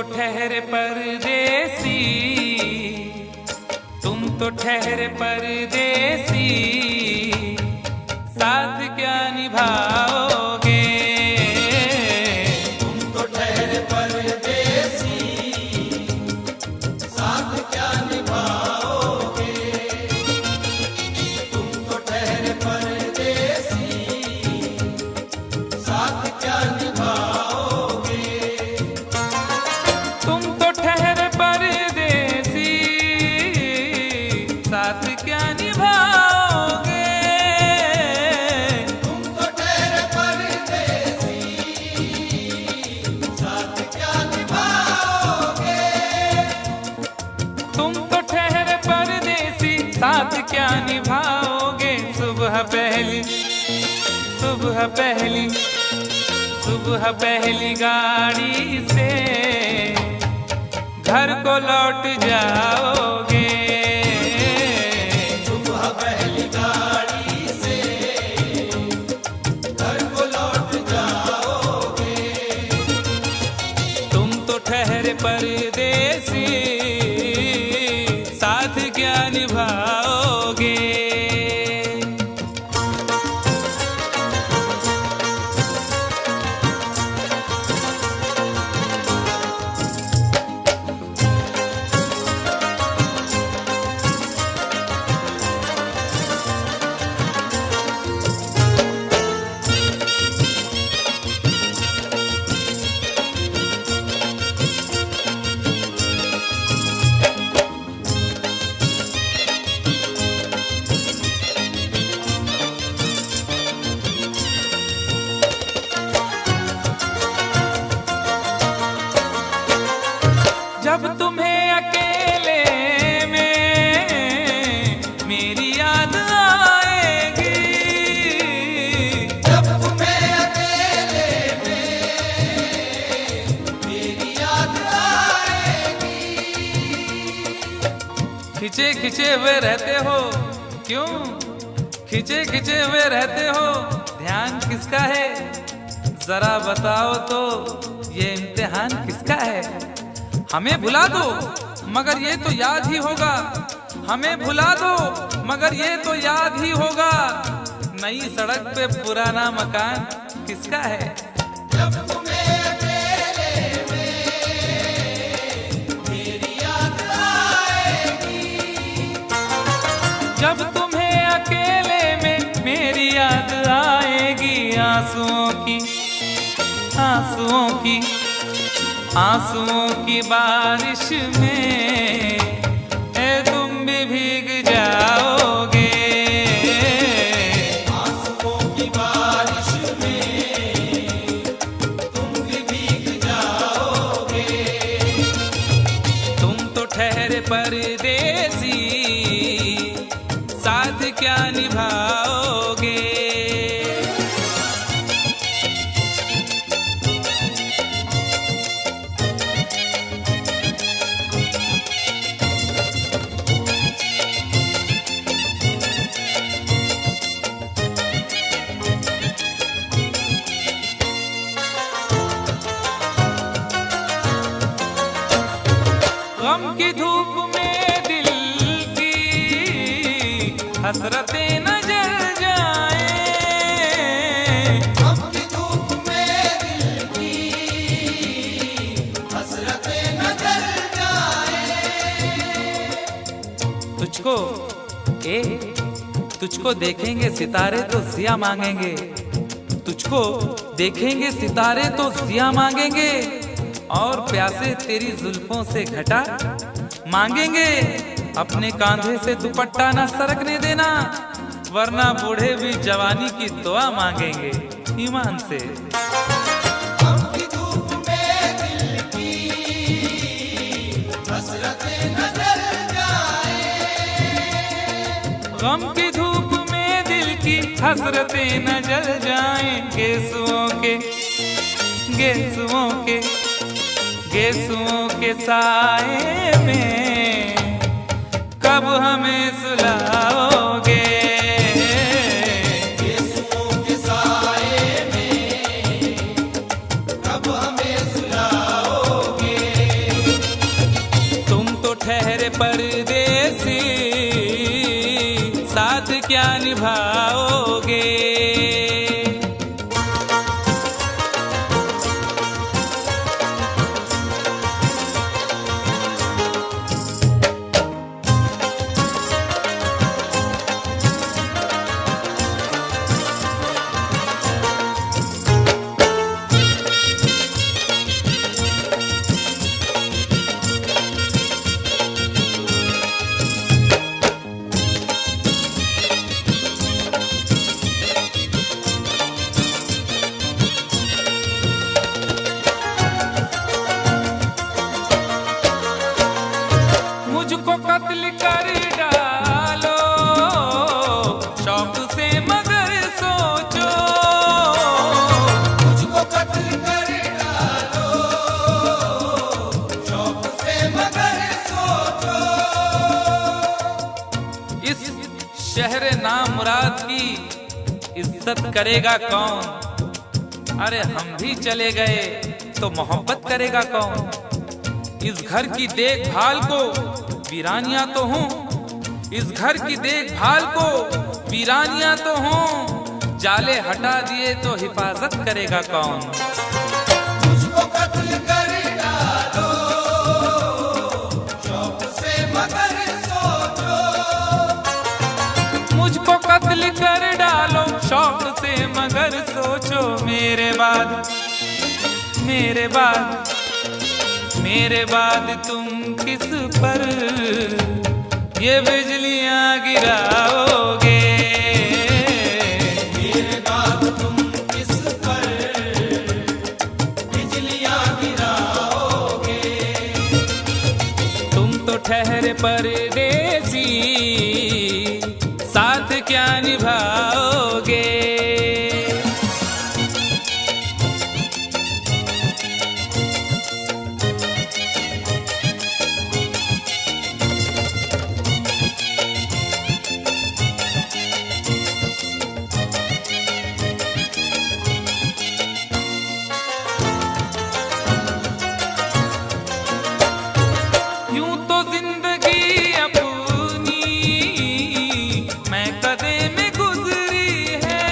ठहरे परदेसी, तुम तो ठहरे परदेसी, साथ क्या निभाओगे? तुम तो ठहरे परदेसी, साथ क्या निभाओगे? तुम तो ठहरे परदेसी, साथ क्या निभाओगे? तुम तो ठहरे परदेसी, साथ क्या निभाओगे? तुम तो ठहरे परदेसी, साथ क्या निभाओगे? तुम तो ठहरे परदेसी, साथ क्या निभाओगे? सुबह पहली, सुबह पहली, सुबह पहली गाड़ी से घर को लौट जाओगे। सुबह पहली गाड़ी से घर को लौट जाओगे। तुम तो ठहरे परदेसी, साथ क्या निभाओगे? जब तुम्हें अकेले में मेरी याद आएगी, जब तुम्हें अकेले में मेरी याद आएगी। खिंचे खिंचे हुए रहते हो क्यों? खिंचे खिंचे हुए रहते हो, ध्यान किसका है? जरा बताओ तो, ये इम्तिहान किसका है? हमें भुला दो मगर ये तो याद ही होगा, हमें भुला दो मगर ये तो याद ही होगा। नई सड़क पे पुराना मकान किसका है? जब तुम्हें अकेले में मेरी याद आएगी। जब तुम्हें अकेले में मेरी याद आएगी, आंसुओं की, आंसुओं की, आंसुओं की बारिश में तुम भी भीग जाओगे। आंसुओं की बारिश में तुम भी भीग जाओगे। तुम तो ठहरे परदेसी, साथ क्या निभाओगे? गम की धूप में दिल की हसरतें न जल जाए। गम की धूप में दिल की हसरतें न जल जाए। तुझको तुझको देखेंगे सितारे तो जिया मांगेंगे, तुझको देखेंगे सितारे तो जिया मांगेंगे, और प्यासे तेरी जुल्फों से घटा मांगेंगे। अपने कांधे से दुपट्टा ना सरकने देना, वरना बूढ़े भी जवानी की दुआ मांगेंगे ईमान से। गम की धूप में दिल की हसरतें न जल जाए। गम की धूप में दिल की हसरतें न जल जाएं। गेसुओं के, गेसुओं के, गेसुओं के साए में कब हमें सुलाओगे? गेसुओं के साए में कब हमें सुलाओगे? परदेसी, साथ क्या निभाओगे। मुझको कत्ल कर डालो शौक से मगर सोचो, मुझको कत्ल कर डालो शौक से मगर सोचो। इस शहर नामुराद की इज्जत करेगा कौन। अरे हम भी चले गए तो मोहब्बत करेगा कौन। इस घर की देखभाल को वीरानियां तो हूँ, इस घर की देखभाल को वीरानियां तो हूँ, जाले हटा दिए तो हिफाजत करेगा कौन। मुझको कत्ल कर डालो शौक से मगर सोचो। मुझको कत्ल कर डालो शौक से मगर सोचो। मेरे बाद मेरे बाद मेरे बाद तुम किस पर ये बिजलियां गिराओगे। मेरे बाद तुम किस पर बिजलियां गिराओगे। तुम तो ठहरे परदेसी, साथ क्या निभाओगे। यूं तो जिंदगी अपनी मैं कदे में गुजरी है।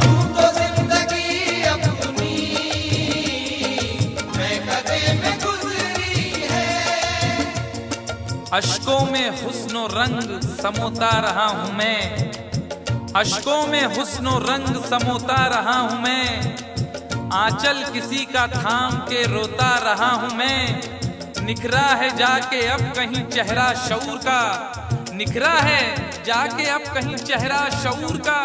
यूं तो जिंदगी अपनी मैं कदे में गुजरी है। अश्कों में हुस्नो रंग समोता रहा हूं मैं, अश्कों में हुस्नो रंग समोता रहा हूं मैं। आंचल किसी का थाम के रोता रहा हूं मैं। निखरा है जाके अब कहीं चेहरा शऊर का, निखरा है जाके अब कहीं चेहरा शऊर का।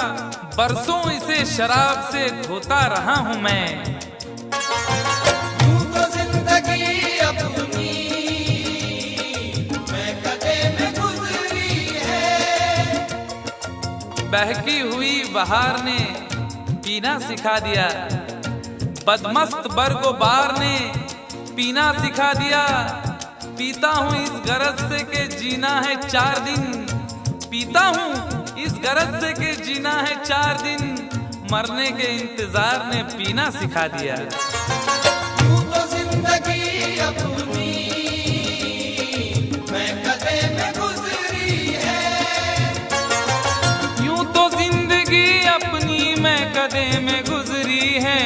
बरसों इसे शराब से धोता रहा हूं मैं। यूं तो जिंदगी अपनी मैं कदे में गुजरी है। बहकी हुई बहार ने पीना सिखा दिया, बदमस्त बरगोबार ने पीना सिखा दिया। पीता हूँ इस गरज से के जीना है 4 दिन, पीता हूँ इस गरज से के जीना है 4 दिन। मरने के इंतजार ने पीना सिखा दिया। यूं तो जिंदगी अपनी मैं कदे में गुजरी है। यूं तो जिंदगी अपनी मैं कदे में गुजरी है।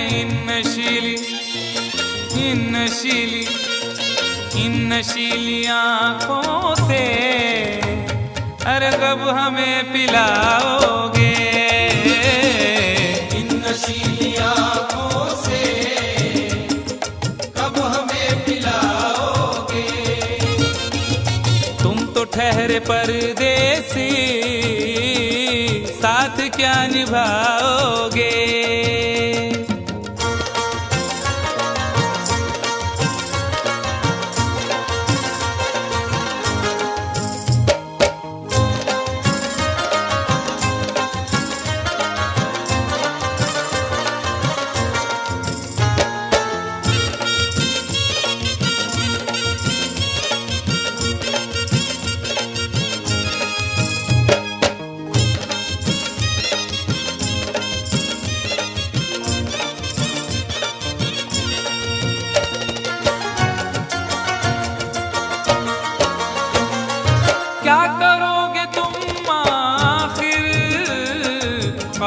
इन नशीली आँखों से अरे कब हमें पिलाओगे। इन नशीली आँखों से कब हमें पिलाओगे। तुम तो ठहरे परदेसी, साथ क्या निभाओगे।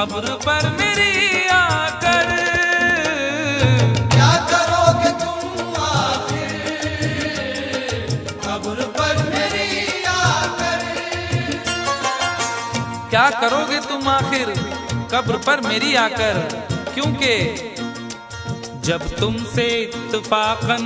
कब्र पर मेरी आकर। क्या करोगे तुम आखिर कब्र पर मेरी आकर। क्या करोगे तुम आखिर कब्र पर मेरी आकर, क्योंकि जब तुमसे इत्तफाकन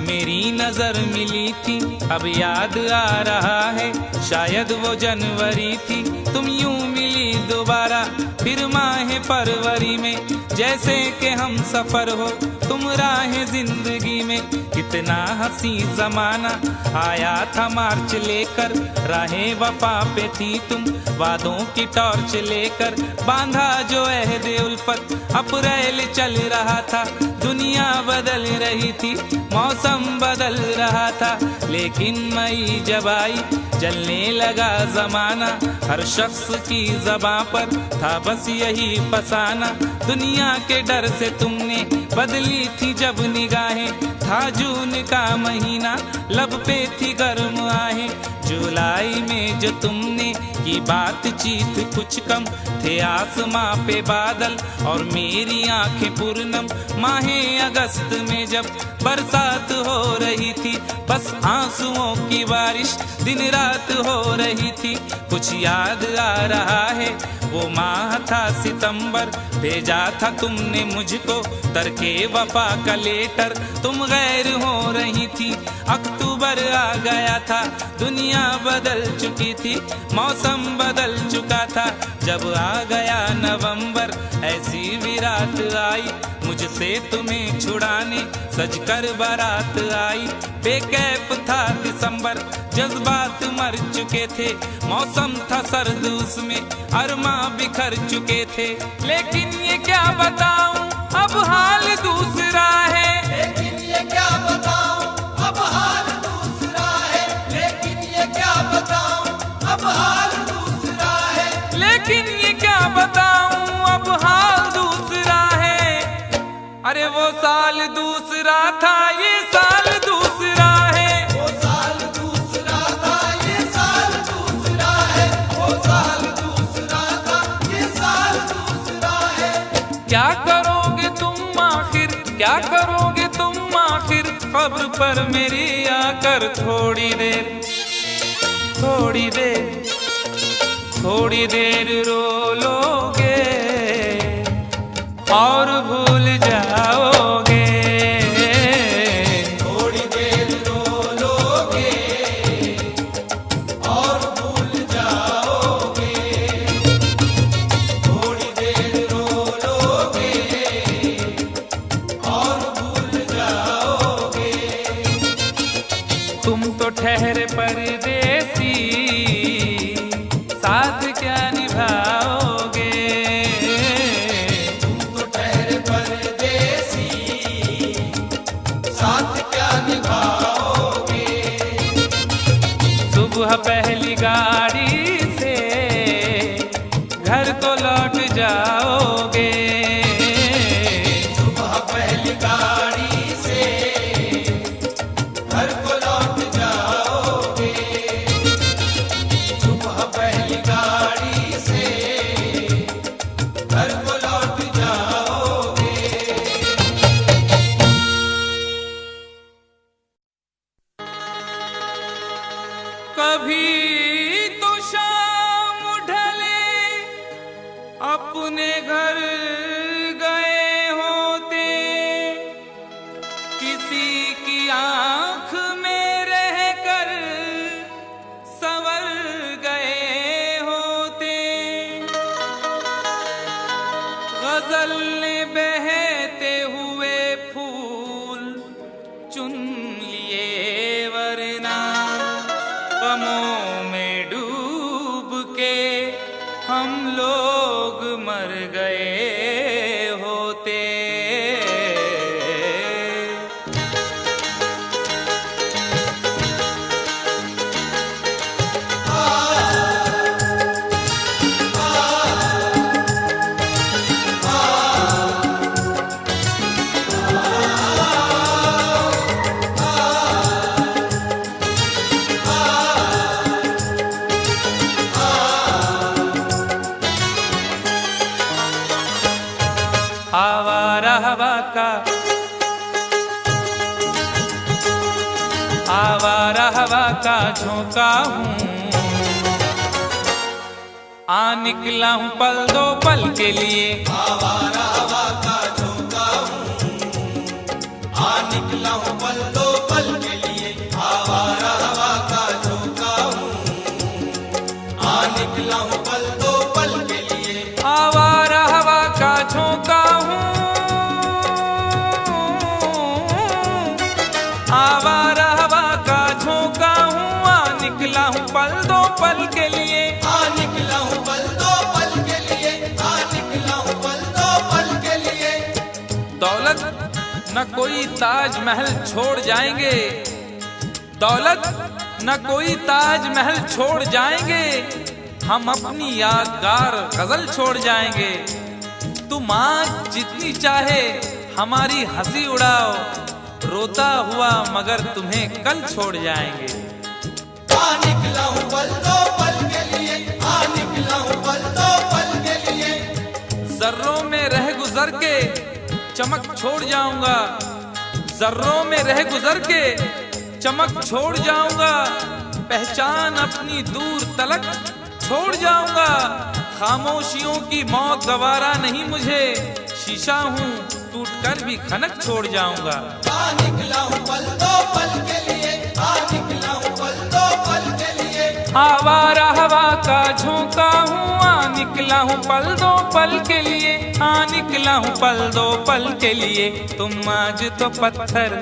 मेरी नजर मिली थी, अब याद आ रहा है शायद वो जनवरी थी। तुम यूं मिली दोबारा फिर माह फरवरी में, जैसे कि हम सफर हो तुम राह जिंदगी में। कितना हंसी जमाना आया था मार्च लेकर, राहे वफा पे थी तुम वादों की टॉर्च लेकर। बांधा जो अहद उल्फत अप्रैल चल रहा था, दुनिया बदल रही थी मौसम बदल रहा था। लेकिन मई जब आई चलने लगा जमाना, हर शख्स की ज़बां पर था बस यही फसाना। दुनिया के डर से तुमने बदली थी जब निगाहें, था जून का महीना लब पे थी गर्म आहें। जुलाई में जो तुमने की बातचीत कुछ कम थे आसमां पे बादल और मेरी आंखें पूर्णम। माहे अगस्त में जब बरसात हो रही थी, बस आंसुओं की बारिश दिन रात हो रही थी। कुछ याद आ रहा है वो माह था सितंबर, भेजा था तुमने मुझको तरके वफा का लेटर। तुम गैर हो रही थी, अक्टूबर आ गया था, दुनिया बदल चुकी थी, मौसम बदल चुका था। जब आ गया नवंबर ऐसी भी रात आई, मुझसे तुम्हें छुड़ाने सजकर बारात आई। बेकैफ था दिसंबर, जज्बात मर चुके थे, मौसम था सर्द उसमें अरमा बिखर चुके थे। लेकिन ये क्या बताऊं अब हाल दूसरा है, लेकिन ये क्या बताऊं अब हाल दूसरा है। लेकिन ये क्या बताऊं अब हाल दूसरा है। लेकिन ये क्या बताऊं अब हाल दूसरा है। अरे वो साल दूसरा था ये साल दूसरा है। वो साल दूसरा था ये साल दूसरा है। वो साल दूसरा था ये साल दूसरा है। क्या करोगे तुम आखिर, क्या करोगे तुम आखिर कब्र पर मेरी आकर। थोड़ी देर थोड़ी देर थोड़ी देर रो लोगे और भूल जाओगे। थोड़ी देर रो लोगे और भूल जाओगे। थोड़ी देर रो लोगे और भूल जाओगे। तुम तो ठहरे परदेसी, साथ क्या निभाओगे। तुम तो ठहरे परदेसी, साथ क्या निभाओगे। सुबह पहली गाड़ी से घर को लौट जाओगे। सुबह पहली गाड़ी से घर को लौट जाओगे। सुबह पहली गाड़ी से घर को लौट जाओगे। कभी तो शाम ढले अपने घर गए होते, किसी की आंख में रहकर संवर गए होते। गजल ने बहते हुए फूल चुन लिए, वरना गमों में डूब के हम लोग मर गए होते। आवारा हवा का, आवारा हवा का झोंका हूँ। आ निकला हूँ पल दो पल के लिए, आवारा हवा का झोंका हूँ। आ निकला हूँ पल दो पल के लिए, आवारा हवा का झोंका हूँ। आ निकला हूँ पल दो पल के लिए, आवारा हवा का झोंका हूँ। आवारा हवा का झोंका हूँ। आ निकला हूँ पल दो पल के लिए, आ निकला हूँ पल दो पल के लिए, आ निकला हूँ पल दो पल के लिए। दौलत न कोई ताजमहल छोड़ जाएंगे, दौलत न कोई ताजमहल छोड़ जाएंगे, हम अपनी यादगार गजल छोड़ जाएंगे। तुम आज जितनी चाहे हमारी हंसी उड़ाओ, रोता हुआ मगर तुम्हें कल छोड़ जाएंगे। आ निकला हूँ पल दो पल के लिए, आ निकला हूँ पल दो पल के लिए। जर्रों में रह गुजर के चमक छोड़ जाऊंगा, जर्रों में रह गुजर के चमक छोड़ जाऊंगा, पहचान अपनी दूर तलक छोड़ जाऊंगा। खामोशियों की मौत गवारा नहीं मुझे, शीशा हूँ टूट कर भी खनक छोड़ जाऊंगा। आ निकला हूँ पल दो पल के लिए, आ निकला हूँ पल दो पल के लिए। आवारा हवा का झोंका हूँ। आ निकला हूँ पल दो पल के लिए, आ निकला हूँ पल दो पल के लिए। तुम आज तो पत्थर,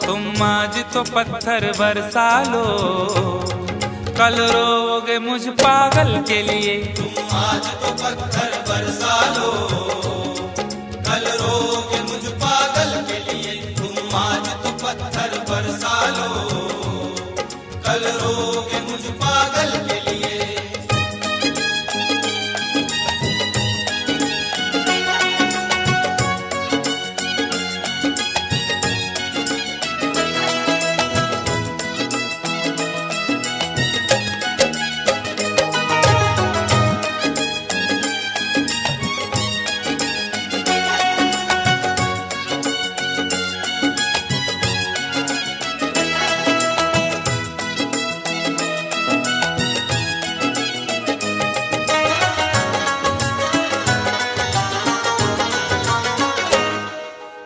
तुम आज तो पत्थर बरसा लो, कल रोगे मुझ पागल के लिए। तुम आज तो पत्थर बरसा लो, कल रोगे मुझ पागल के लिए। तुम आज तो पत्थर बरसा लो, कल रोगे मुझ पागल के लिए।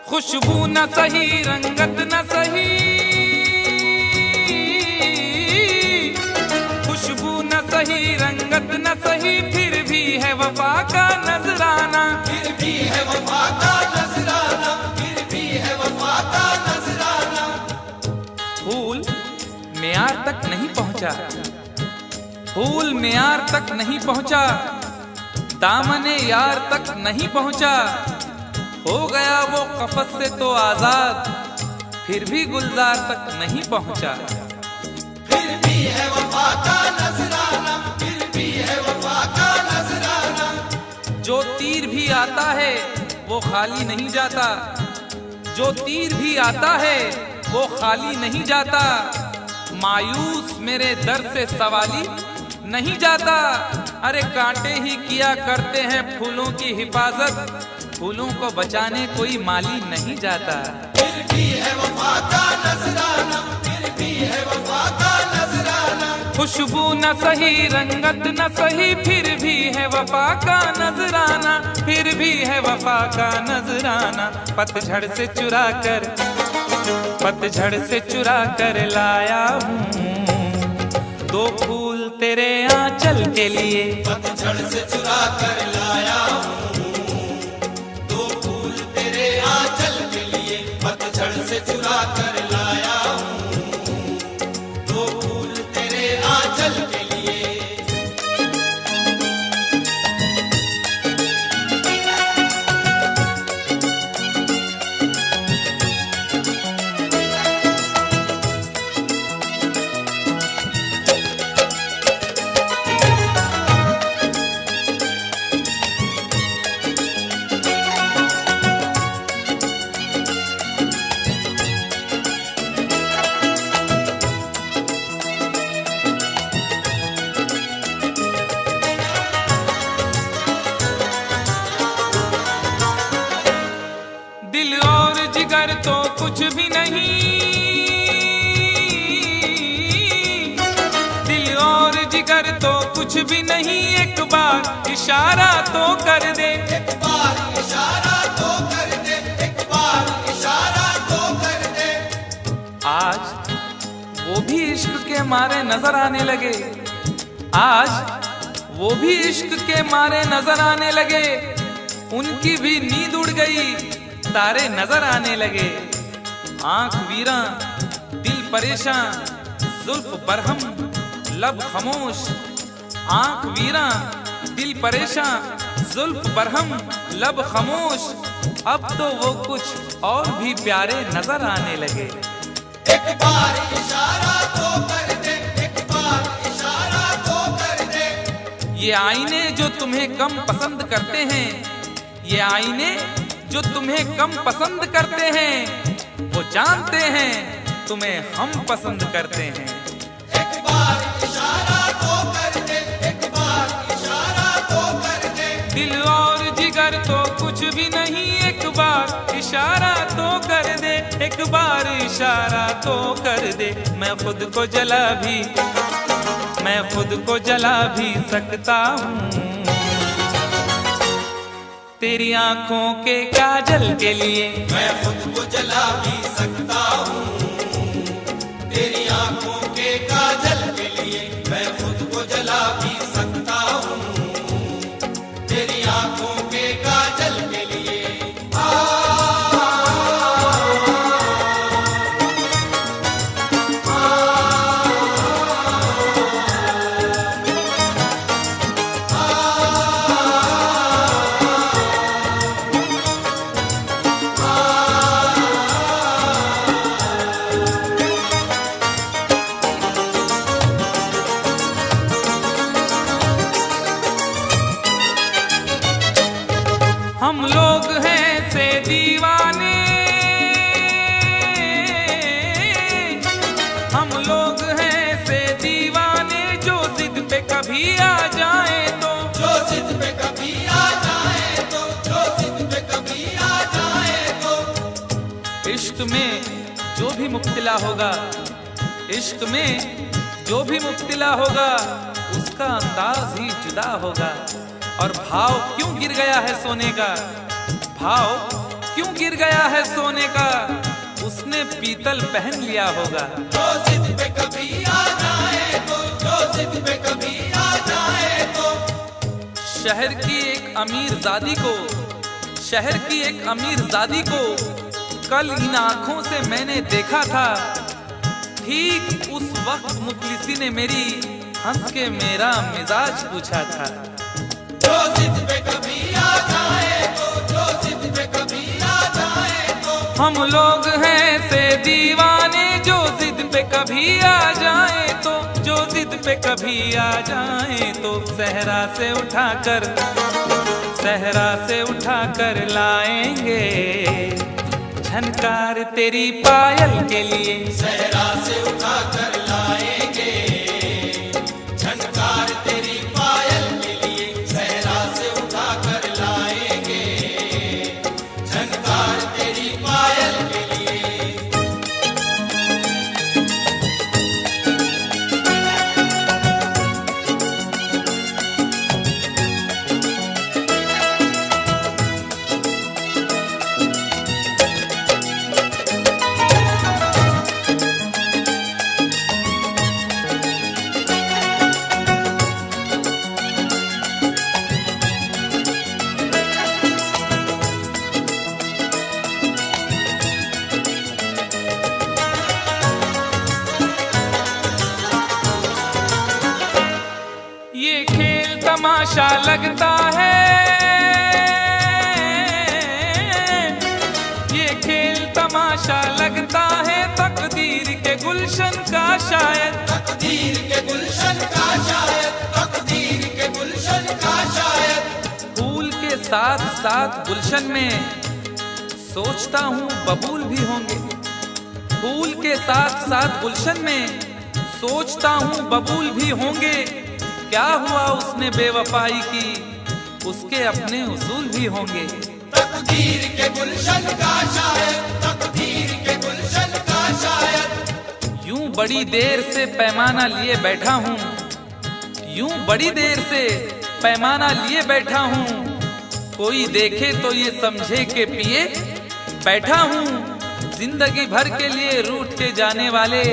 खुशबू न सही, रंगत न सही, खुशबू न सही, रंगत न सही, फिर भी है वफा का नजराना। फिर भी है वफा का नजराना, फिर भी है वफा का नजराना। फूल मेयार तक नहीं पहुंचा, फूल मेयार तक नहीं पहुंचा, दामने यार तक नहीं पहुंचा, हो गया वो कफस से तो आजाद, फिर भी गुलजार तक नहीं पहुंचा। फिर भी है वफा का नजराना, फिर भी है वफा का नजराना। जो तीर भी आता है वो खाली नहीं जाता, जो तीर भी आता है वो खाली नहीं जाता, मायूस मेरे दर से सवाली नहीं जाता। अरे कांटे ही किया करते हैं फूलों की हिफाजत, फूलों को बचाने कोई माली नहीं जाता। फिर भी है वफा का नजराना, फिर भी है वफा का नजराना। खुशबू न सही, रंगत न सही, फिर भी है वफा का नजराना, फिर भी है वफा का नजराना। पतझड़ से चुरा कर, पतझड़ से चुरा कर लाया हूँ दो फूल तेरे आंचल के लिए। पतझड़ से चुरा कर लाया हूँ दो फूल तेरे आंचल के लिए। पतझड़ से चुरा कर लाया हूँ दो फूल तेरे आंचल के लिए। जिगर तो कुछ भी नहीं, दिल और जिगर तो कुछ भी नहीं, एक बार इशारा तो कर दे, एक बार इशारा तो कर दे, एक बार इशारा तो कर दे। आज वो भी इश्क के मारे नजर आने लगे, आज वो भी इश्क के मारे नजर आने लगे, उनकी भी नींद उड़ गई, तारे नजर आने लगे। आंख वीरा दिल परेशान, जुल्फ बरहम लब खामोश, आंख वीरा दिल परेशान, जुल्फ बरहम लब खामोश, अब तो वो कुछ और भी प्यारे नजर आने लगे। एक बार इशारा तो कर दे, एक बार इशारा तो कर दे। ये आईने जो तुम्हें कम पसंद करते हैं, ये आईने जो तुम्हें कम पसंद करते हैं, वो जानते हैं तुम्हें हम पसंद करते हैं। एक बार इशारा तो कर दे, एक बार इशारा तो कर दे। दिल और जिगर तो कुछ भी नहीं, एक बार इशारा तो कर दे, एक बार इशारा तो कर दे। मैं खुद को जला भी, मैं खुद को जला भी सकता हूँ तेरी आंखों के काजल के लिए, मैं खुद को जला भी सकता हूँ तेरी आंखों के काजल के लिए, मैं खुद को जला भी सकता हूँ तेरी आंखों के काजल के लिए। हम लोग हैं से दीवाने, हम लोग हैं से दीवाने, जो जिद पे कभी आ जाए तो, जो जिद पे कभी आ जाए तो, जो जिद पे कभी आ जाए तो। इश्क में जो भी मुब्तिला होगा, इश्क में जो भी मुब्तिला होगा, उसका अंदाज ही जुदा होगा। और भाव क्यों गिर गया है सोने का, भाव क्यों गिर गया है सोने का, उसने पीतल पहन लिया होगा। जो जिद पे कभी आ जाए तो, जो जिद पे कभी आ जाए तो। शहर की एक अमीर जादी को, शहर की एक अमीर जादी को कल इन आंखों से मैंने देखा था, ठीक उस वक्त मुखलिसी ने मेरी हंस के मेरा मिजाज पूछा था। जो जिद पे कभी आ जाए तो, जो जिद पे कभी आ जाए तो। हम लोग हैं से दीवाने, जो जिद पे कभी आ जाए तो, जो जिद पे कभी आ जाए तो। सहरा से उठाकर, सहरा से उठाकर लाएंगे झनकार तेरी पायल के लिए, सहरा से उठा कर लाएंगे झनकार तेरी पायल के लिए, सहरा से उठा कर लाएंगे झनकार तेरी पायल के लिए। तमाशा लगता है, ये खेल तमाशा लगता है, तकदीर के गुलशन का शायद, तकदीर के गुलशन का शायद, तकदीर के गुलशन का शायद। फूल के साथ साथ गुलशन में सोचता हूँ बबूल भी होंगे, फूल के साथ साथ गुलशन में सोचता हूँ बबूल भी होंगे। क्या हुआ उसने बेवफाई की, उसके अपने उसूल भी होंगे। तकदीर के गुलशन का शायद बड़ी देर से पैमाना लिए बैठा हूँ, यूं बड़ी देर से पैमाना लिए बैठा हूँ, कोई देखे तो ये समझे के पिए बैठा हूँ। जिंदगी भर के लिए रूठ के जाने वाले,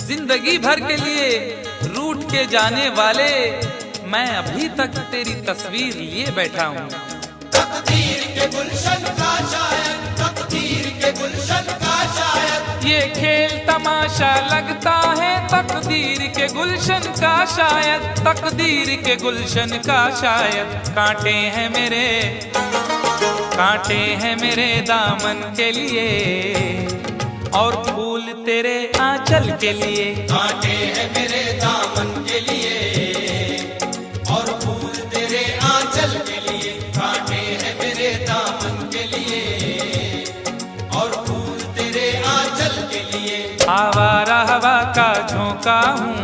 जिंदगी भर के लिए रूठ के जाने वाले, मैं अभी तक तेरी तस्वीर लिए बैठा हूँ। तकदीर के गुलशन का शायद, तकदीर के गुलशन का शायद, ये खेल तमाशा लगता है तकदीर के गुलशन का शायद, तकदीर के गुलशन का शायद। कांटे हैं मेरे, कांटे हैं मेरे दामन के लिए, और फूल तेरे आंचल के लिए। कांटे हैं मेरे दामन के लिए, और फूल तेरे आंचल के लिए। कांटे हैं मेरे दामन के लिए, और फूल तेरे आंचल के लिए। आवारा हवा का झोंका हूँ,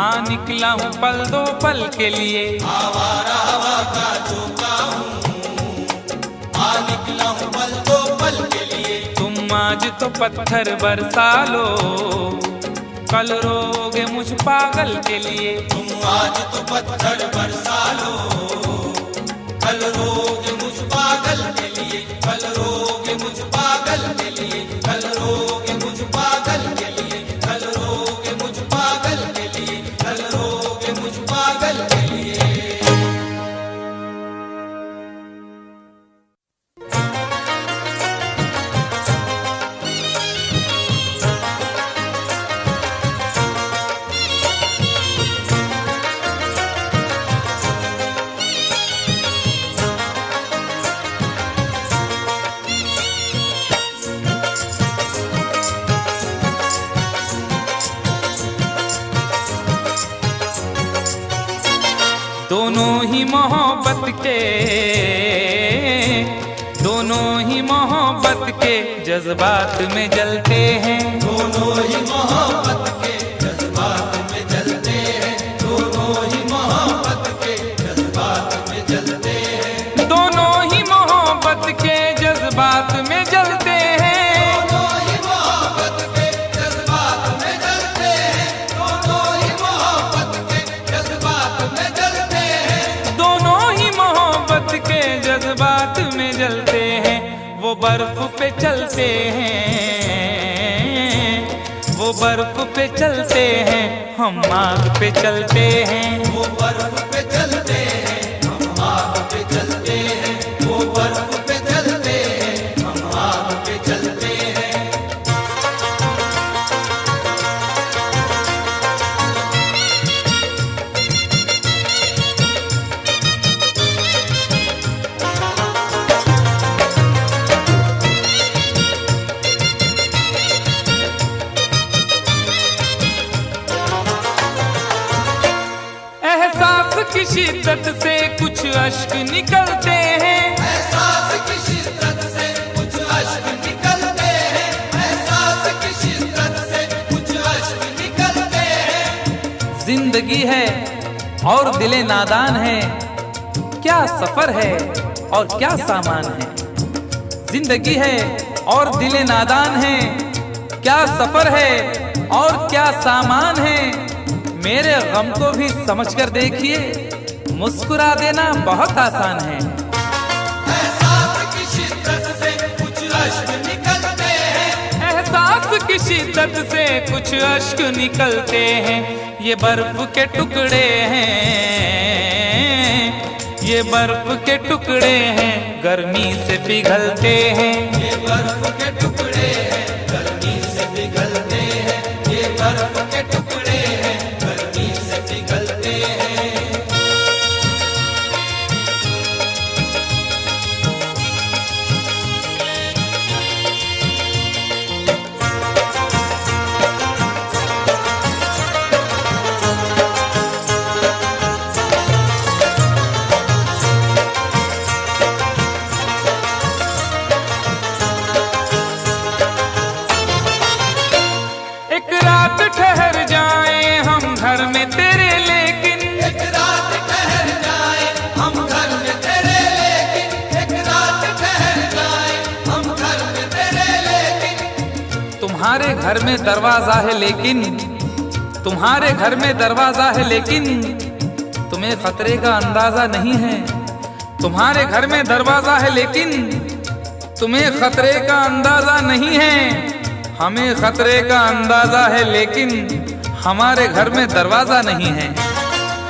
आ निकला हूँ पल दो पल के लिए। आवारा हवा का झोंका हूँ, आ निकला हूँ पल दो पल के लिए। तुम आज तो पत्थर बरसा लो, कल रोगे मुझ पागल के लिए। तुम आज तो पत्थर बरसा लो, कल रोगे मुझ पागल के लिए। कल रोगे मुझ पागल के लिए, कल रोगे मुझ पागल के लिए, कल रोगे मुझ पागल के लिए, कल रोगे मुझ पागल के लिए। दोनों ही मोहब्बत के, दोनों ही मोहब्बत के जज्बात में जलते हैं। दोनों ही मोहब्बत के जज्बात में जलते हैं, दोनों ही मोहब्बत के जज्बात में जलते हैं। दोनों ही मोहब्बत के जज्बात में जलते हैं। दोनों ही मोहब्बत के जज्बात में जलते हैं, दोनों ही मोहब्बत के जज्बात में जलते हैं। दोनों ही मोहब्बत के जज्बात में जलते हैं। वो बर्फ पे चलते हैं, वो बर्फ पे चलते हैं, हम आग पे चलते हैं। वो बर्फ पे चलते हैं, हम आग पे चलते हैं। वो बर्फ पे चलते हैं, हम आग पे चलते हैं। एहसास की शिद्दत से कुछ अश्क निकलते हैं। एहसास की शिद्दत से कुछ अश्क निकलते हैं, एहसास की शिद्दत से कुछ अश्क निकलते हैं। जिंदगी है और दिले नादान है, क्या सफर है और क्या सामान है। जिंदगी है और दिले नादान है, क्या सफर है और क्या सामान है। मेरे गम को भी समझकर देखिए, मुस्कुरा देना बहुत आसान है। एहसास की शिद्दत से कुछ अश्क निकलते हैं, एहसास की शिद्दत से कुछ अश्क निकलते हैं। ये बर्फ के टुकड़े हैं, ये बर्फ के टुकड़े हैं, गर्मी से पिघलते हैं। ये बर्फ के टुकड़े हैं, गर्मी से पिघलते हैं। ये बर्फ के टुकड़े हैं, गर्मी से पिघलते हैं। तुम्हारे घर में दरवाजा है लेकिन, तुम्हारे घर में दरवाजा है लेकिन तुम्हें खतरे का अंदाजा नहीं है। तुम्हारे घर में दरवाजा है लेकिन तुम्हें खतरे का अंदाजा नहीं है। हमें खतरे का अंदाजा है लेकिन हमारे घर में दरवाजा नहीं है।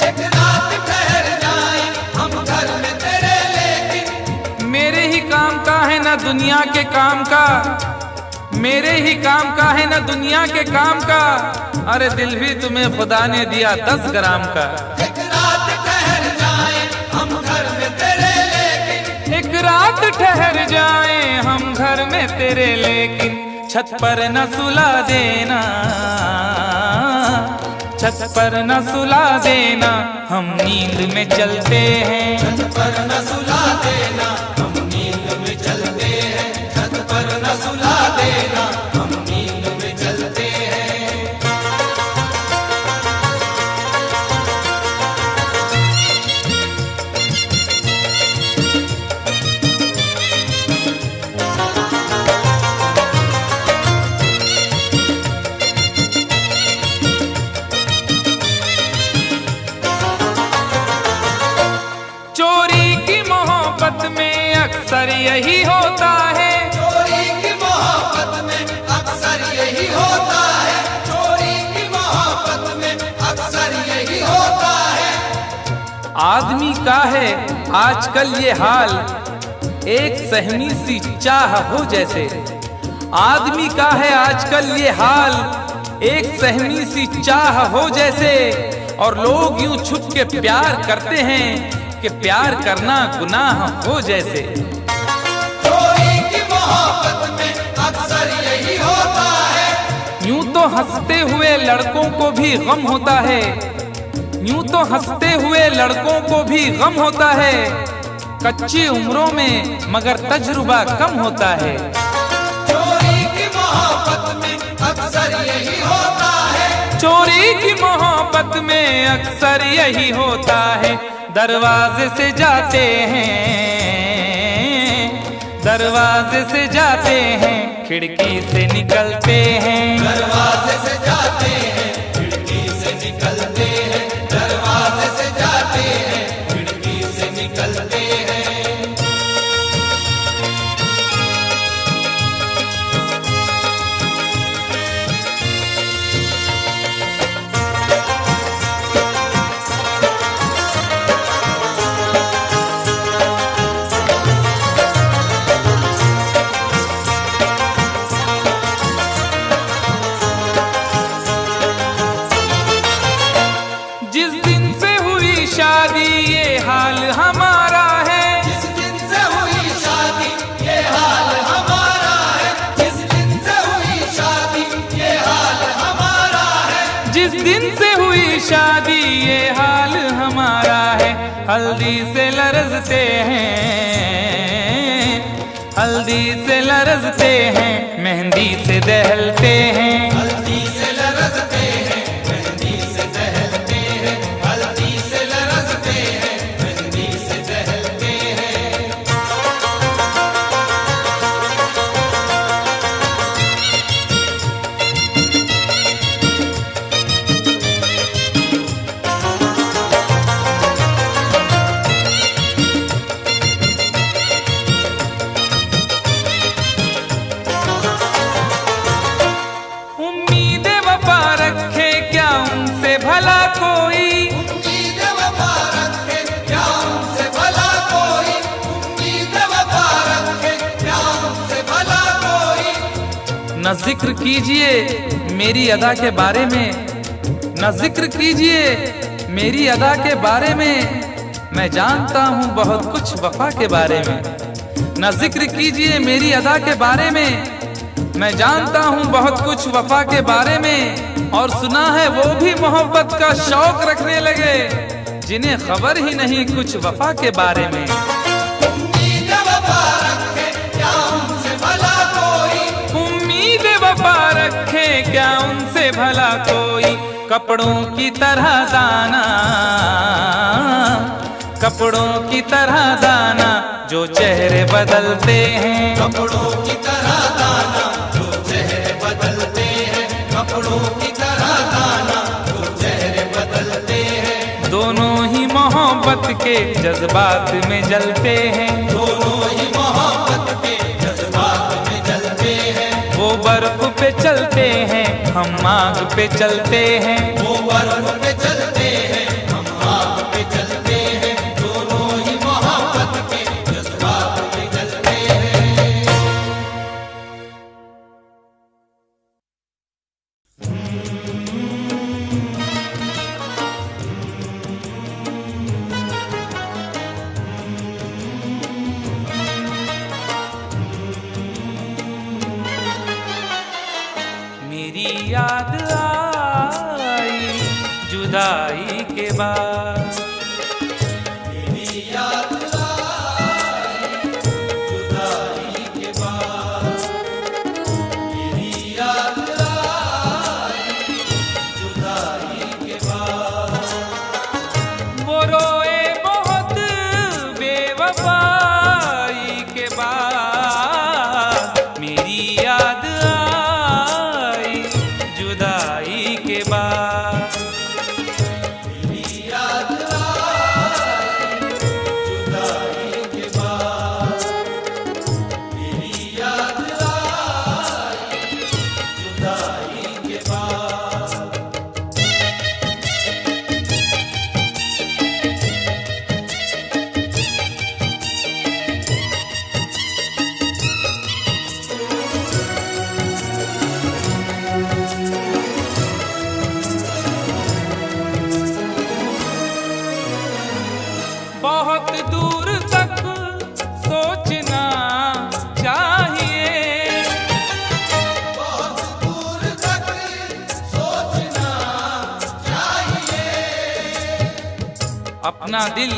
एक रात ठहर जाए हम घर में तेरे, लेकिन मेरे ही काम का है ना दुनिया के काम का, मेरे ही काम का है ना दुनिया के काम का। अरे दिल भी तुम्हें खुदा ने दिया 10 ग्राम का। एक रात ठहर जाए हम घर में तेरे, लेकिन एक रात ठहर जाए हम घर में तेरे, लेकिन छत पर न सुला देना, छत पर न सुला देना, हम नींद में चलते हैं। छत पर न सुला देना, हम नींद में चलते हैं। छत पर न सुला देना, हम नींद में चलते हैं। चोरी की मोहब्बत में अक्सर यही होता है, चोरी की मोहब्बत में अक्सर यही होता है। चोरी की मोहब्बत में अक्सर यही होता है। आदमी का है आजकल ये हाल, एक सहमी सी चाह हो जैसे। आदमी का है आजकल ये हाल, एक सहमी सी चाह हो जैसे। और लोग यूं छुप के प्यार करते हैं कि प्यार करना गुनाह हो जैसे। चोरी की मोहब्बत में अक्सर यही होता है। यूं तो हंसते हुए लड़कों को भी गम होता है, यूं तो हंसते हुए लड़कों को भी गम होता है। कच्ची उम्रों में मगर तजुर्बा कम होता है। चोरी की मोहब्बत में अक्सर यही होता है। चोरी की मोहब्बत में अक्सर यही होता है। दरवाजे से जाते हैं, दरवाजे से जाते हैं, खिड़की से निकलते हैं। दरवाजे से जाते हैं, खिड़की से निकलते हैं। दरवाजे से जाते हैं, खिड़की से निकलते हैं। जिस दिन से हुई शादी ये हाल हमारा है, जिस दिन से हुई शादी ये हाल हमारा है। जिस दिन से हुई शादी ये हाल हमारा है। जिस दिन से हुई शादी ये हाल हमारा है। हल्दी से लरजते हैं, हल्दी से लरजते हैं, मेहंदी से दहलते हैं। हल्दी से लरजते हैं, मेहंदी से दहलते हैं। हल्दी से लरजते हैं, मेहंदी से दहलते हैं। उम्मीद वफा रखे क्या उनसे भला कोई, उम्मीद वफा रखे क्या उनसे भला कोई। उम्मीद वफा रखे क्या उनसे भला कोई। न जिक्र कीजिए मेरी अदा के बारे में, न जिक्र कीजिए मेरी अदा के बारे में। मैं जानता हूँ बहुत कुछ वफा के बारे में। न जिक्र कीजिए मेरी अदा के बारे में, मैं जानता हूँ बहुत कुछ वफा के बारे में। और सुना है वो भी मोहब्बत का शौक रखने लगे, जिन्हें खबर ही नहीं कुछ वफा के बारे में। उम्मीद वफा रखे क्या उनसे भला कोई। उम्मीद वफा रखे क्या उनसे भला कोई। कपड़ों की तरह दाना, कपड़ों की तरह दाना, जो चेहरे बदलते हैं। कपड़ों की तरह दाना, जो चेहरे बदलते के जज्बात में जलते हैं, दोनों ही मोहब्बत के जज्बात में जलते हैं। वो बर्फ पे चलते हैं, हम आग पे चलते हैं। वो बर्फ पे चलते हैं, हम आग पे चलते हैं। दोनों ही मोहब्बत के जज्बात में जलते हैं। मेरी याद आई जुदाई के बाद, मेरी याद आई जुदाई के बाद। मेरी याद आई जुदाई के बाद। वो रोए बहुत बेवफाई के बाद। मेरी याद आई जुदाई के बाद। मेरी याद आई जुदाई के बाद। मेरी याद आई जुदाई के बाद। बहुत दूर तक सोचना चाहिए, बहुत दूर तक सोचना चाहिए। अपना दिल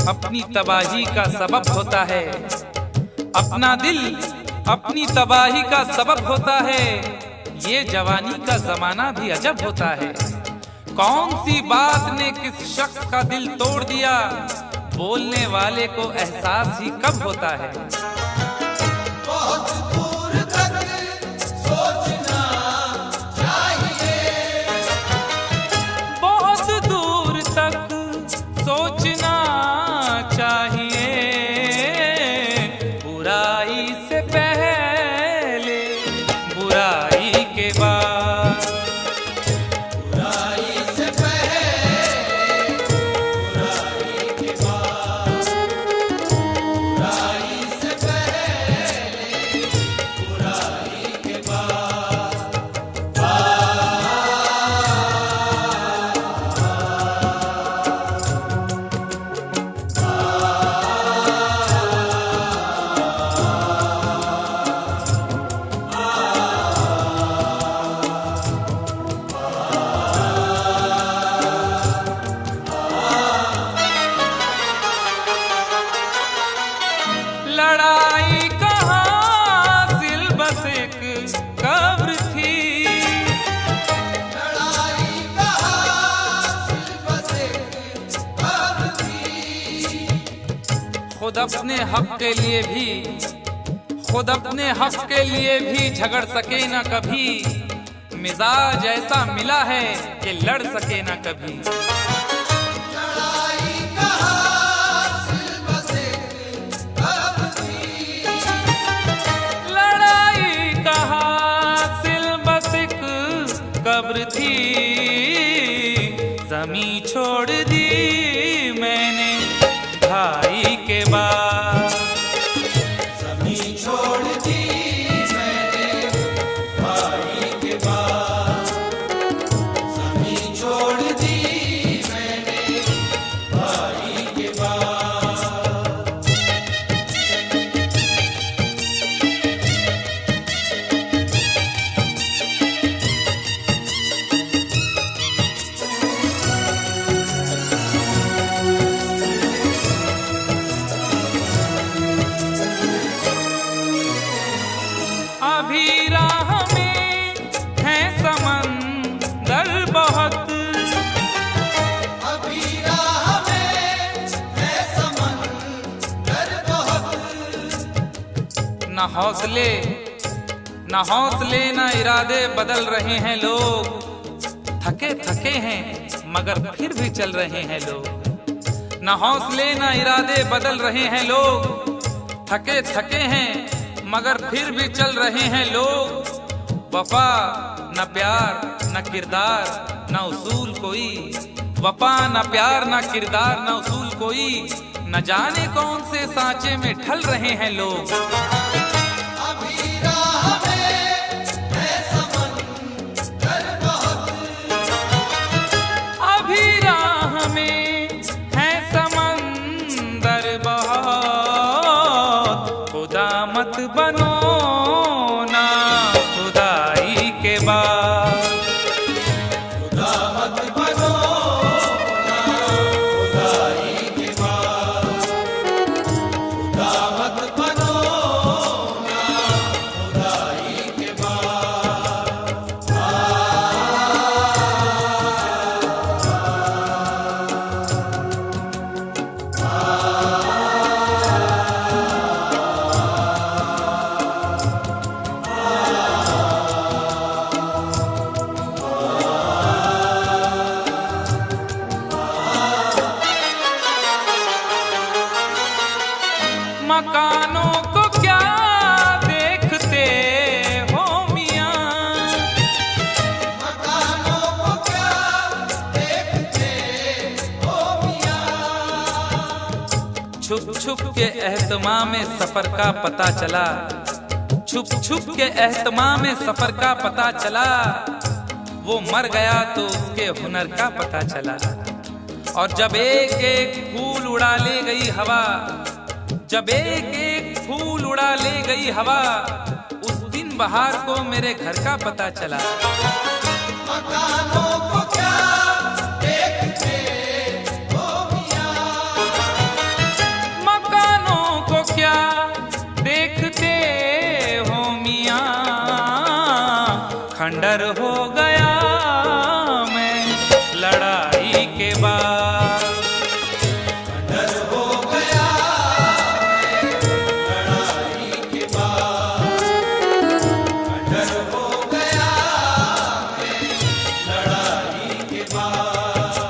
अपनी तबाही का सबब होता है। अपना दिल अपनी तबाही का सबब होता है। ये जवानी का जमाना भी अजब होता है। कौन सी बात ने किस शख्स का दिल तोड़ दिया, बोलने वाले को एहसास ही कब होता है। बहुत दूर तक सोचना चाहिए। बहुत दूर तक सोचना चाहिए। बुराई से पहले बुराई के बाद। बुराई से पहले बुराई के बाद। बुराई से पहले बुराई के बाद। लड़ाई कहाँ सिल बस एक कब्र थी। लड़ाई कहाँ सिर्फ एक कब्र थी। खुद अपने हक के लिए भी, खुद अपने हक के लिए भी झगड़ सके ना कभी। मिजाज ऐसा मिला है कि लड़ सके ना कभी। लड़ाई कहाँ सिर्फ एक कब्र थी। लड़ाई कहाँ सिल बस एक कब्र थी। जमी छोड़ दी मैंने भाई के बाद। जमीन छोड़ दी मैंने भाई के बाद। जमीन छोड़ दी मैंने भाई के बाद। अभी राह में है समंदर बहुत। अभी राह में है समंदर बहुत। न हौसले न इरादे बदल रहे हैं लोग। थके थके हैं मगर फिर भी चल रहे हैं लोग। न हौसले न इरादे बदल रहे हैं लोग, थके थके हैं मगर फिर भी चल रहे हैं लोग। वफा न प्यार न किरदार न उसूल कोई, वफा न प्यार न किरदार न उसूल कोई, न जाने कौन से सांचे में ढल रहे हैं लोग। अभी राह में है समंदर बहुत, अभी राह में है समंदर बहुत, खुदा मत बनो ना खुदाई के बाद, खुदा मत बनो ना खुदाई के बाद, खुदा मत बनो ना खुदाई के बाद। मकानों को क्या देखते हो मियां, मकानों को क्या देखते हो मियां, छुप छुप के एहतमाम में सफर का पता चला, छुप छुप के एहतमाम में सफर का पता चला। वो मर गया तो उसके हुनर का पता चला। और जब एक एक फूल उड़ा ले गई हवा, जब एक एक फूल उड़ा ले गई हवा, उस दिन बहार को मेरे घर का पता चला। मकानों को क्या देखते हो मियां, मकानों को क्या देखते हो मियां, खंडर हो गया मैं लड़ाई के बाद, डर हो गया लड़ाई के बाद, डर हो गया लड़ाई के बाद।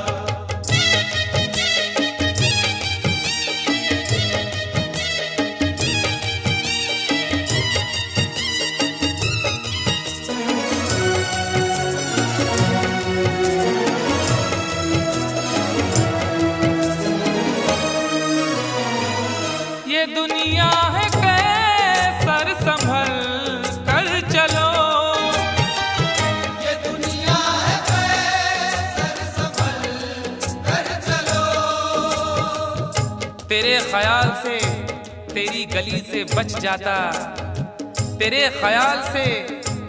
ये दुनिया है कैसर संभल कर चलो, ये दुनिया है कैसर संभल कर चलो, तेरे ख्याल से तेरी गली से बच जाता, तेरे ख्याल से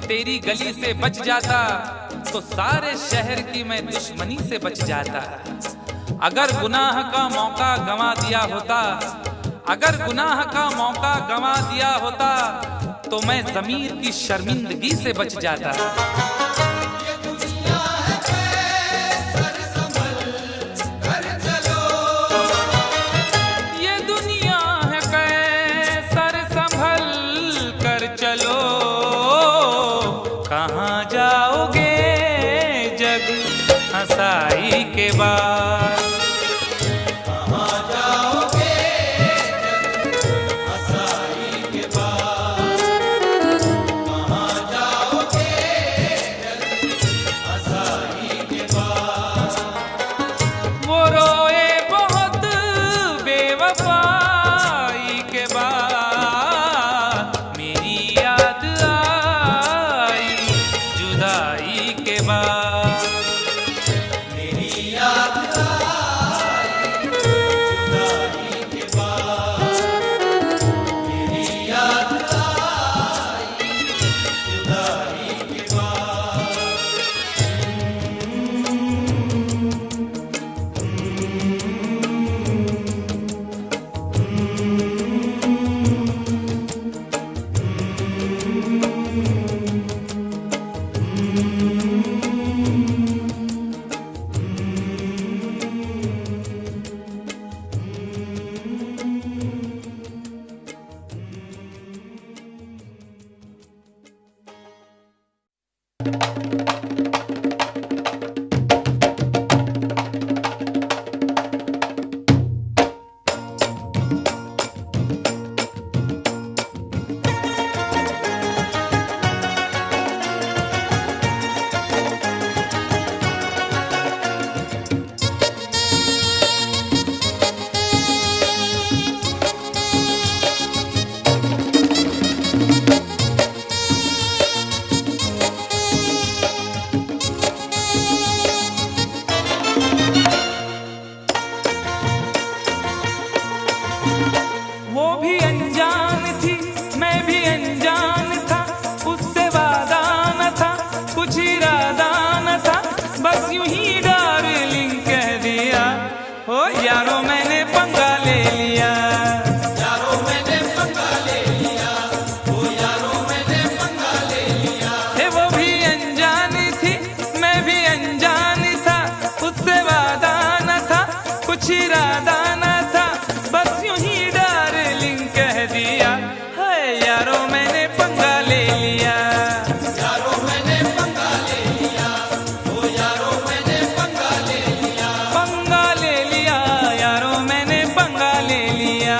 तेरी गली से बच जाता, तो सारे शहर की मैं दुश्मनी से बच जाता। अगर गुनाह का मौका गंवा दिया होता, अगर गुनाह का मौका गंवा दिया होता, तो मैं ज़मीर की शर्मिंदगी से बच जाता। ये दुनिया है कैसर संभल कर चलो, ये दुनिया है कैसर संभल कर चलो, कहाँ जाओगे जग हंसाई के बाद, कहाँ जाओगे जग हंसाई के बाद, कहाँ जाओगे जग हंसाई के बाद। वो रोए बहुत बेवफाई के बाद, मेरी याद आई जुदाई के बाद, मेरी याद आई जुदाई के बाद, मेरी याद आई जुदाई के बाद। यारो मैंने पंगा ले लिया। यारो मैंने पंगा ले लिया, ओ यारो मैंने पंगा ले लिया। पंगा ले लिया यारो मैंने पंगा ले लिया।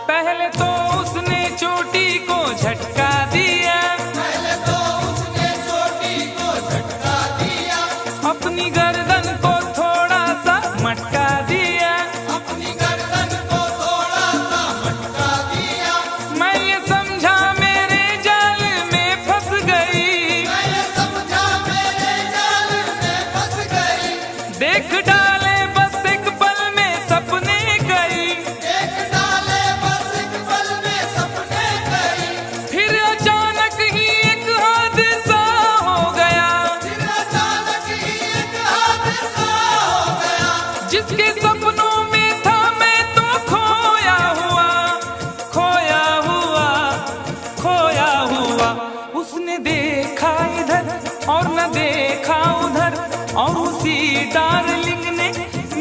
पहले तो उसने चोटी को झटका दिया, पहले तो उसने चोटी को झटका दिया, अपनी गर्दन को थोड़ा सा मटका दिया। अपनी गर्दन को थोड़ा सा मटका दिया। मैं ये समझा मेरे जाल में फंस गई, मैं ये समझा मेरे जाल में फंस गई। देख डाले बस एक पल में सपने गई। एक डाले बस एक पल में सपने गई। फिर अचानक ही एक हादसा हो गया, फिर अचानक ही एक हादसा हो गया। जिसके सपनों में था मैं तो खोया हुआ, खोया हुआ, खोया हुआ। उसने देखा इधर और न देखा उधर, और उसी डार्लिंग ने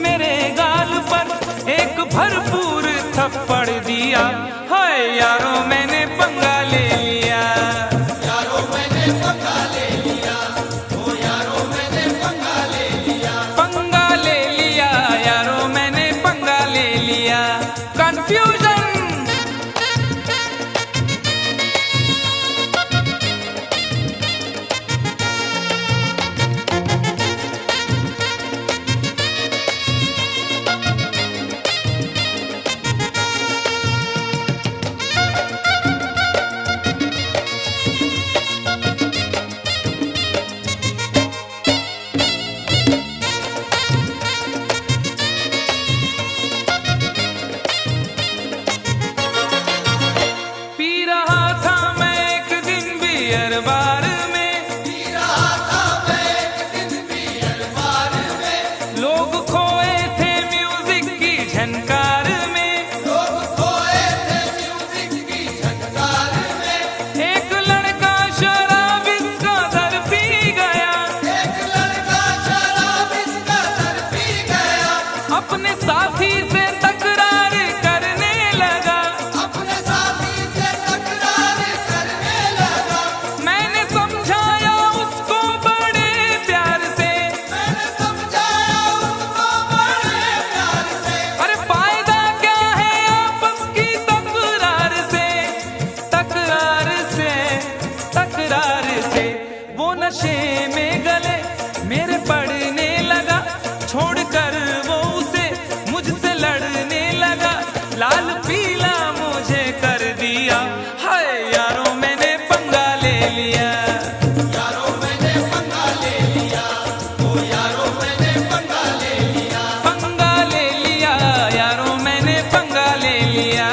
मेरे गाल पर एक भरपूर थप्पड़ दिया। हाय यारो मैंने पंगा ले लिया। यारो मैंने पंगा ले लिया, ओ यारो मैंने पंगा ले लिया। पंगा ले लिया यारो मैंने पंगा ले लिया। कंफ्यूजन पी रहा था मैं एक दिन बियर बार में, पी रहा था मैं एक दिन बियर बार में। लोग खोए थे म्यूजिक की झनकार में। लोग खोए थे म्यूजिक की झनकार में। एक लड़का शराब इसका दर पी गया, एक लड़का शराब इसका दर पी गया। अपने साथी से तकरार करने लगा। अपने साथी से तकरार करने लगा। मैंने समझाया उसको बड़े प्यार से, मैंने समझाया उसको बड़े प्यार से। अरे फायदा क्या है आपस की तकरार से, तकरार से, तकरार से। वो नशे में गले मेरे पड़ने लगा, छोड़कर वो उसे मुझसे लड़ने लगा। लाल पीला मुझे कर दिया। हाय यारो मैंने पंगा ले लिया। यारो मैंने पंगा ले लिया, ओ यारो मैंने पंगा ले लिया। पंगा ले लिया यारो मैंने पंगा ले लिया।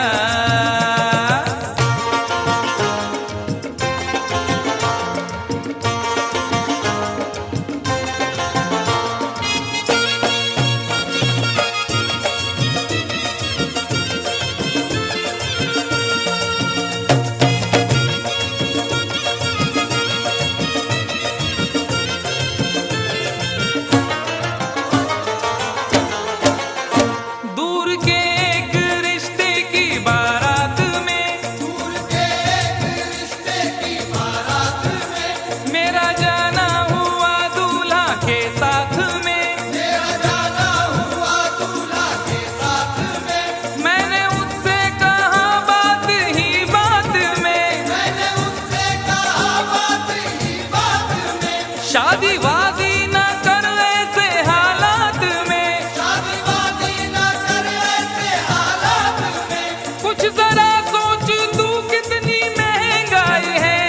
दूर के एक रिश्ते की बारात में, दूर के एक रिश्ते की बारात में। मेरा जाना हुआ दूल्हा के साथ में। मेरा जाना हुआ दूल्हा के साथ में। मैंने उससे कहा बात ही बात में, मैंने उससे कहा बात ही बात में। शादी वादी न कर ऐसे हालात में। शादी वादी न कर ऐसे हालात में। कुछ जरा सोच तू कितनी महंगाई है,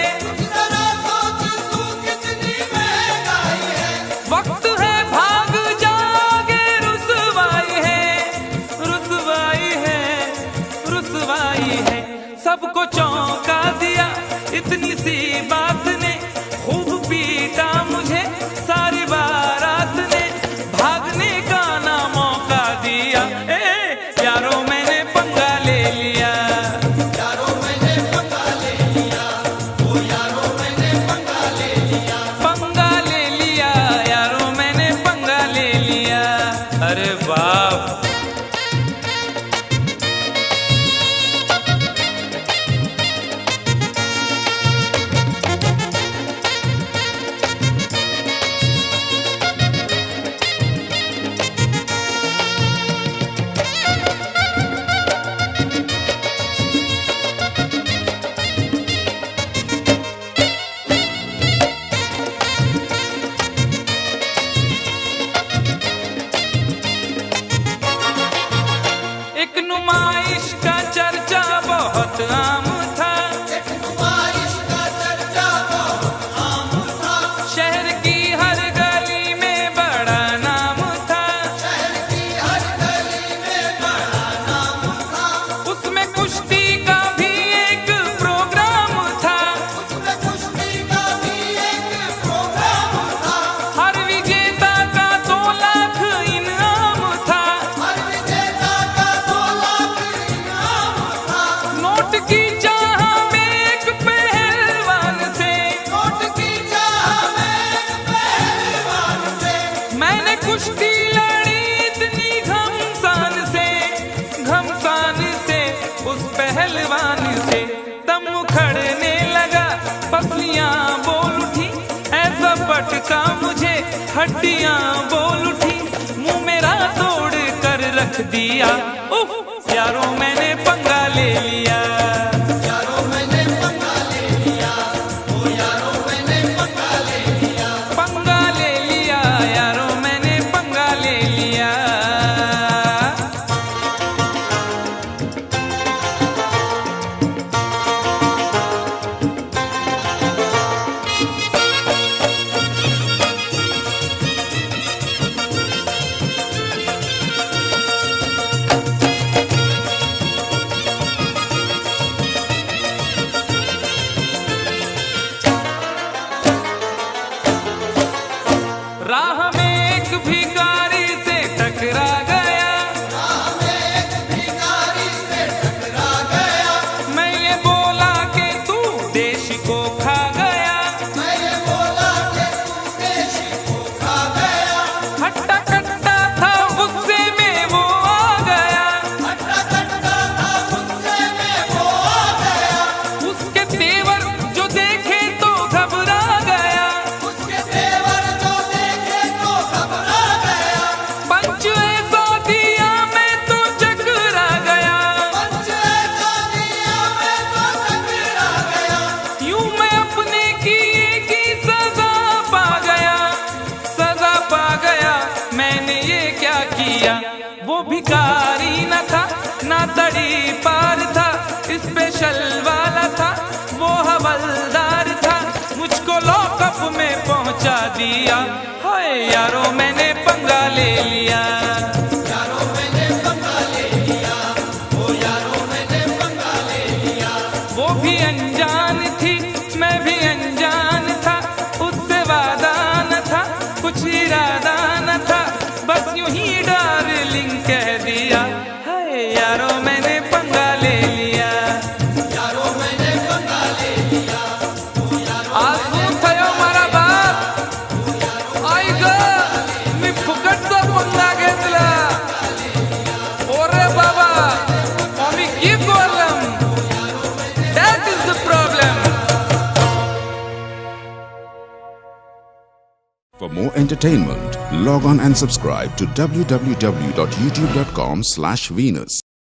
जरा सोच तू कितनी महंगाई है। वक्त है भाग जागे, रुसवाई है, रुसवाई है, रुसवाई है। सबको चौंका दिया इतनी सी बात ने, खूब हड्डियां बोल उठी, मुंह मेरा तोड़ कर रख दिया। उफ, यारों मैंने पंगा ले लिया। यारों मैंने पंगा ले लिया, ओ यारों मैंने पंगा ले लिया। पंगा ले लिया, यारों मैंने पंगा ले लिया। राह में एक भिखारी से टकरा गया, राह में एक भिखारी से टकरा गया। मैं ये बोला कि तू देश को खा गया। मैं ये बोला कि तू देश को खा गया। हट्टा कट्टा था गुस्से में वो आ गया, हट्टा कट्टा था गुस्से में वो आ गया। उसके तेवर जो देखे तो घबरा गया। उसके तेवर जो देखे तो घबरा गया। पंच ऐसा दिया मैं तो चकरा गया, पंच ऐसा दिया मैं तो टकरा गया। यूं मैं अपने किए की सजा पा गया। सजा पा गया, मैंने ये क्या किया। वो भिखारी न था ना तड़ी पार था, स्पेशल वाला था वो हवलदार था। मुझको लॉकअप में पहुंचा दिया। हाय यारों मैंने पंगा ले लिया। यारों मैंने पंगा ले लिया, ओ यारों मैंने पंगा ले लिया। वो भी अनजान थी, मैं भी अनजान था। उससे वादा न था, कुछ इरादा न था, बस यूं ही डार्लिंग कह दिया। हाय यारों मैंने पंगा ले लिया। यारों मैंने पंगा ले लिया, ओ यारों आसू थयो मारा बाप, आई ग मी फुकटचा पंगा घेतला. ओरे बाबा, आम्ही की बोलम, that is the problem. For more entertainment, log on and subscribe to www.youtube.com/Venus.